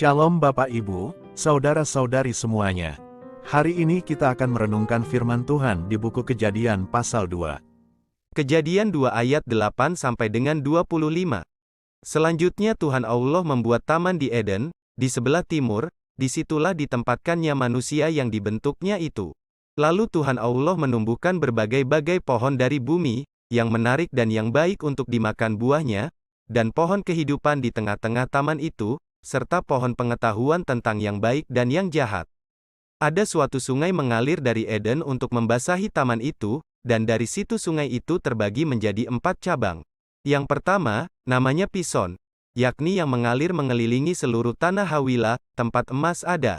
Shalom Bapak Ibu, Saudara-saudari semuanya. Hari ini kita akan merenungkan firman Tuhan di buku Kejadian pasal 2. Kejadian 2 ayat 8 sampai dengan 25. Selanjutnya Tuhan Allah membuat taman di Eden, di sebelah timur, disitulah ditempatkannya manusia yang dibentuknya itu. Lalu Tuhan Allah menumbuhkan berbagai-bagai pohon dari bumi, yang menarik dan yang baik untuk dimakan buahnya, dan pohon kehidupan di tengah-tengah taman itu, serta pohon pengetahuan tentang yang baik dan yang jahat. Ada suatu sungai mengalir dari Eden untuk membasahi taman itu, dan dari situ sungai itu terbagi menjadi 4 cabang. Yang pertama, namanya Pison, yakni yang mengalir mengelilingi seluruh tanah Hawila, tempat emas ada.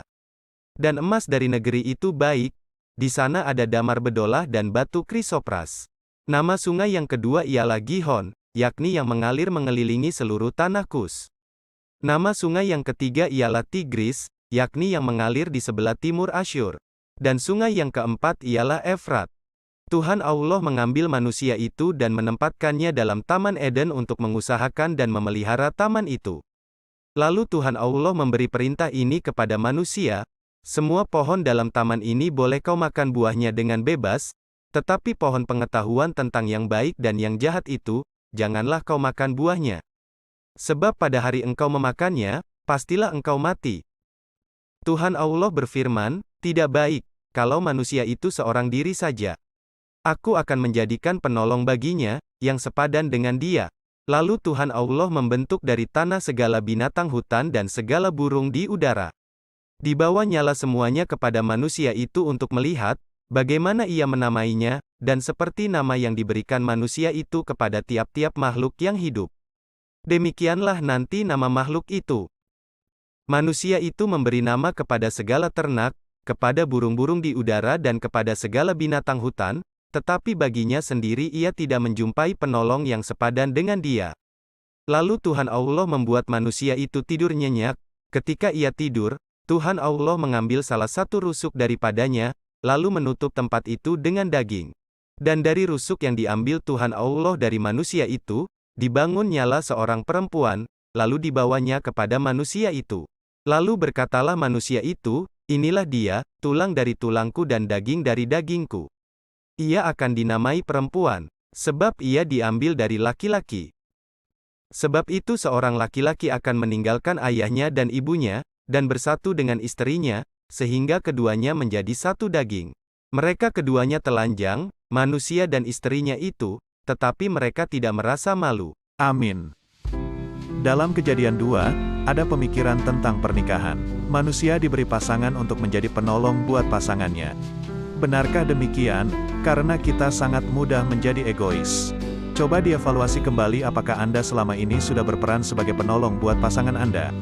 Dan emas dari negeri itu baik, di sana ada damar bedolah dan batu krisopras. Nama sungai yang kedua ialah Gihon, yakni yang mengalir mengelilingi seluruh tanah Kus. Nama sungai yang ketiga ialah Tigris, yakni yang mengalir di sebelah timur Asyur. Dan sungai yang keempat ialah Efrat. Tuhan Allah mengambil manusia itu dan menempatkannya dalam Taman Eden untuk mengusahakan dan memelihara taman itu. Lalu Tuhan Allah memberi perintah ini kepada manusia, semua pohon dalam taman ini boleh kau makan buahnya dengan bebas, tetapi pohon pengetahuan tentang yang baik dan yang jahat itu, janganlah kau makan buahnya. Sebab pada hari engkau memakannya, pastilah engkau mati. Tuhan Allah berfirman, tidak baik, kalau manusia itu seorang diri saja. Aku akan menjadikan penolong baginya, yang sepadan dengan dia. Lalu Tuhan Allah membentuk dari tanah segala binatang hutan dan segala burung di udara. Dibawanyala semuanya kepada manusia itu untuk melihat, bagaimana ia menamainya, dan seperti nama yang diberikan manusia itu kepada tiap-tiap makhluk yang hidup. Demikianlah nanti nama makhluk itu. Manusia itu memberi nama kepada segala ternak, kepada burung-burung di udara dan kepada segala binatang hutan, tetapi baginya sendiri ia tidak menjumpai penolong yang sepadan dengan dia. Lalu Tuhan Allah membuat manusia itu tidur nyenyak. Ketika ia tidur, Tuhan Allah mengambil salah satu rusuk daripadanya, lalu menutup tempat itu dengan daging. Dan dari rusuk yang diambil Tuhan Allah dari manusia itu, dibangun nyala seorang perempuan, lalu dibawanya kepada manusia itu. Lalu berkatalah manusia itu, inilah dia, tulang dari tulangku dan daging dari dagingku. Ia akan dinamai perempuan, sebab ia diambil dari laki-laki. Sebab itu seorang laki-laki akan meninggalkan ayahnya dan ibunya, dan bersatu dengan istrinya, sehingga keduanya menjadi satu daging. Mereka keduanya telanjang, manusia dan istrinya itu, tetapi mereka tidak merasa malu. Amin. Dalam Kejadian 2, ada pemikiran tentang pernikahan. Manusia diberi pasangan untuk menjadi penolong buat pasangannya. Benarkah demikian? Karena kita sangat mudah menjadi egois. Coba dievaluasi kembali apakah Anda selama ini sudah berperan sebagai penolong buat pasangan Anda.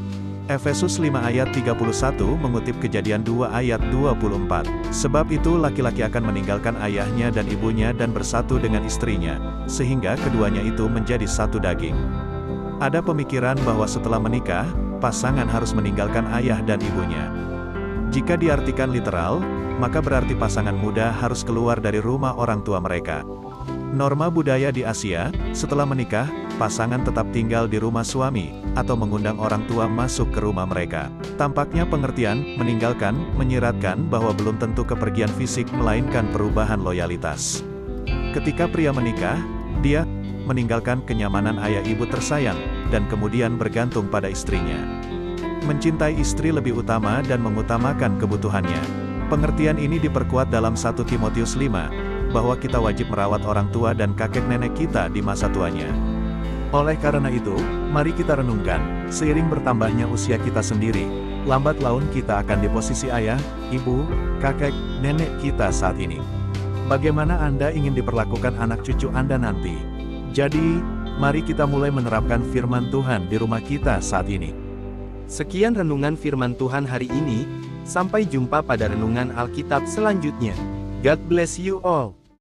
Efesus 5 ayat 31 mengutip Kejadian 2 ayat 24. Sebab itu laki-laki akan meninggalkan ayahnya dan ibunya dan bersatu dengan istrinya, sehingga keduanya itu menjadi satu daging. Ada pemikiran bahwa setelah menikah, pasangan harus meninggalkan ayah dan ibunya. Jika diartikan literal, maka berarti pasangan muda harus keluar dari rumah orang tua mereka. Norma budaya di Asia, setelah menikah, pasangan tetap tinggal di rumah suami, atau mengundang orang tua masuk ke rumah mereka. Tampaknya pengertian, meninggalkan, menyiratkan bahwa belum tentu kepergian fisik melainkan perubahan loyalitas. Ketika pria menikah, dia meninggalkan kenyamanan ayah ibu tersayang, dan kemudian bergantung pada istrinya. Mencintai istri lebih utama dan mengutamakan kebutuhannya. Pengertian ini diperkuat dalam 1 Timotius 5, bahwa kita wajib merawat orang tua dan kakek nenek kita di masa tuanya. Oleh karena itu, mari kita renungkan, seiring bertambahnya usia kita sendiri, lambat laun kita akan di posisi ayah, ibu, kakek, nenek kita saat ini. Bagaimana Anda ingin diperlakukan anak cucu Anda nanti? Jadi, mari kita mulai menerapkan firman Tuhan di rumah kita saat ini. Sekian renungan firman Tuhan hari ini, sampai jumpa pada renungan Alkitab selanjutnya. God bless you all.